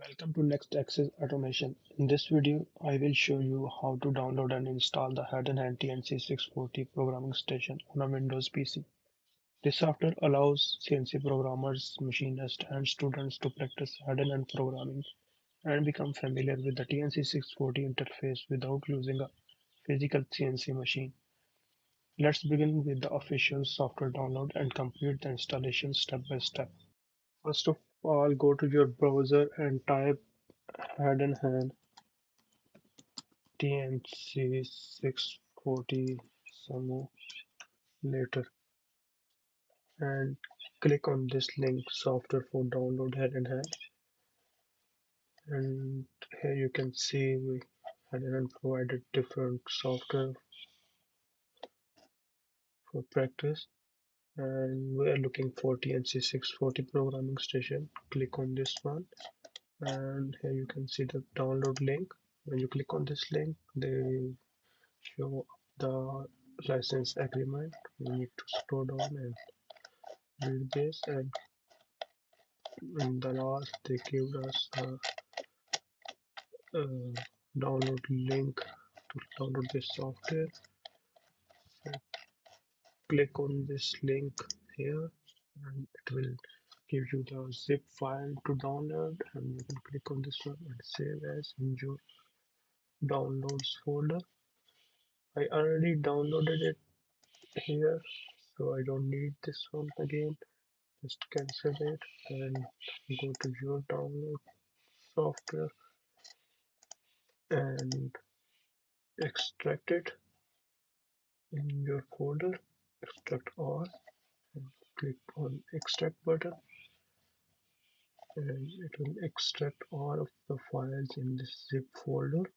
Welcome to Next Access Automation. In this video, I will show you how to download and install the HEIDENHAIN TNC 640 programming station on a Windows PC. This software allows CNC programmers, machinists, and students to practice HEIDENHAIN programming and become familiar with the TNC 640 interface without using a physical CNC machine. Let's begin with the official software download and complete the installation step by step. First of all, go to your browser and type HEIDENHAIN TNC 640 some later and click on this link software for download head in hand, and here you can see we had provided different software for practice, and we are looking for TNC 640 programming station. Click on this one, and here you can see the download link. When you click on this link, they show the license agreement. We need to scroll down and read this, and in the last they give us a download link to download this software. So click on this link here, and it will give you the zip file to download, and you can click on this one and save as in your downloads folder. I already downloaded it here, so I don't need this one again. Just cancel it and go to your download software and extract it in your folder. Extract all and click on extract button, and it will extract all of the files in this zip folder.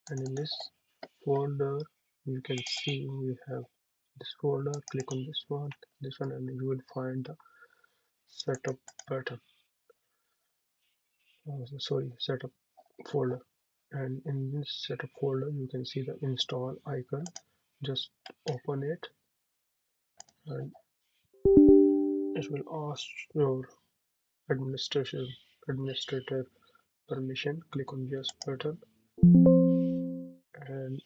And in this folder you can see we have this folder. Click on this one, and you will find the setup button, sorry, setup folder. And in this setup folder you can see the install icon. Just open it, and it will ask your administration administrator permission. Click on yes button, and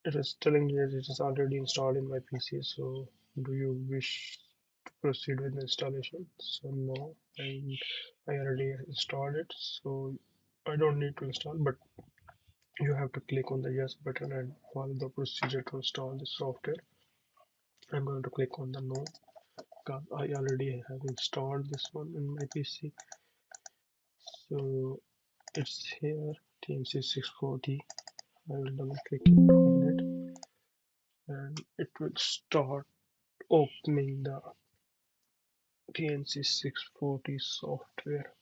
it is telling you it is already installed in my PC. So do you wish to proceed with the installation? So no, and I already installed it, so I don't need to install, but you have to click on the yes button and follow the procedure to install the software. I'm going to click on the no because I already have installed this one in my PC. So it's here, TNC 640. I will double click on it, and it will start opening the TNC 640 software.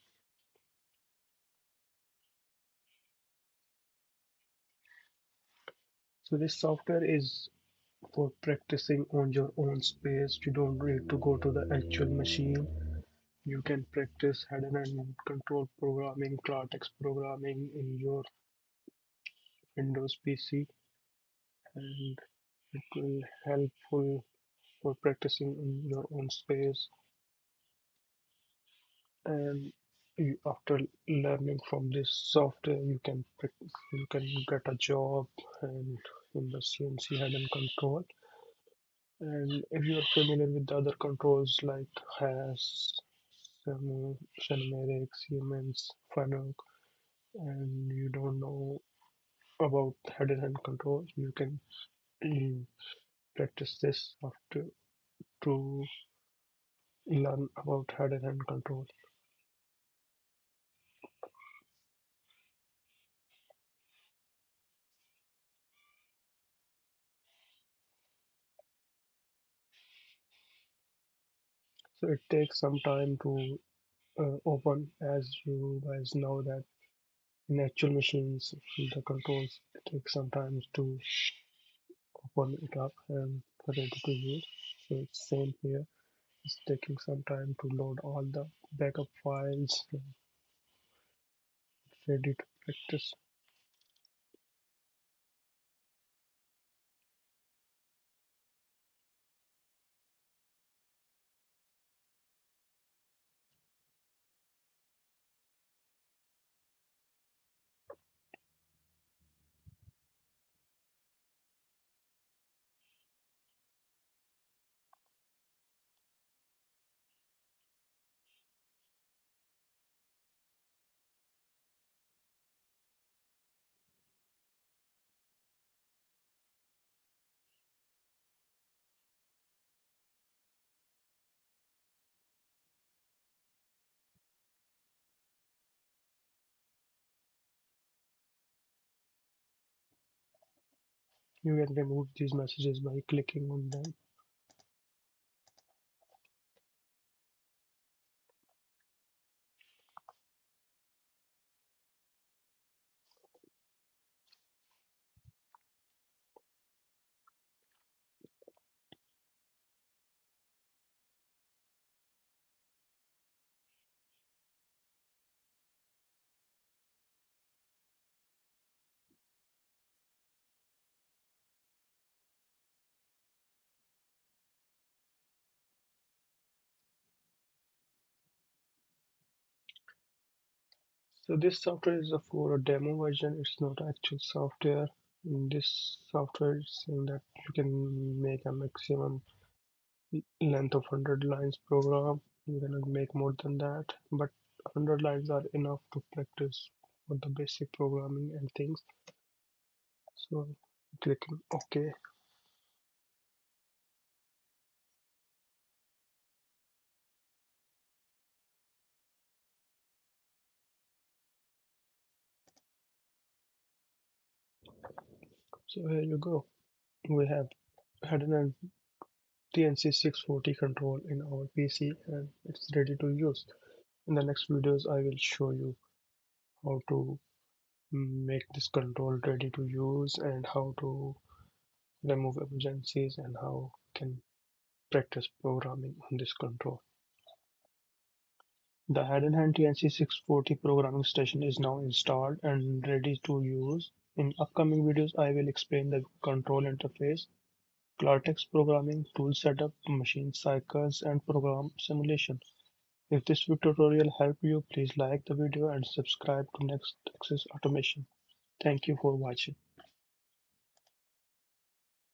So this software is for practicing on your own space. You don't need to go to the actual machine. You can practice hidden and control programming, Klartext programming in your Windows PC, and it will helpful for practicing in your own space. And after learning from this software, you can get a job and in the CNC hidden control. And if you are familiar with the other controls like Has, Cinematics, Siemens, Fanuc, and you don't know about head and hand control, you can mm, practice this after to learn about head and hand control. So it takes some time to open, as you guys know that in actual machines the controls take some time to open it up and ready to use. So it's same here. It's taking some time to load all the backup files ready to practice. You can remove these messages by clicking on them. So this software is for a demo version. It's not actual software. In this software, it's saying that you can make a maximum length of 100 lines program. You cannot make more than that, but 100 lines are enough to practice on the basic programming and things. So clicking OK. So here you go. We have had an TNC 640 control in our PC and it's ready to use. In the next videos, I will show you how to make this control ready to use and how to remove emergencies and how can practice programming on this control. The Heidenhain TNC 640 programming station is now installed and ready to use. In upcoming videos, I will explain the control interface, Klartext programming, tool setup, machine cycles, and program simulation. If this tutorial helped you, please like the video and subscribe to Next Access Automation. Thank you for watching.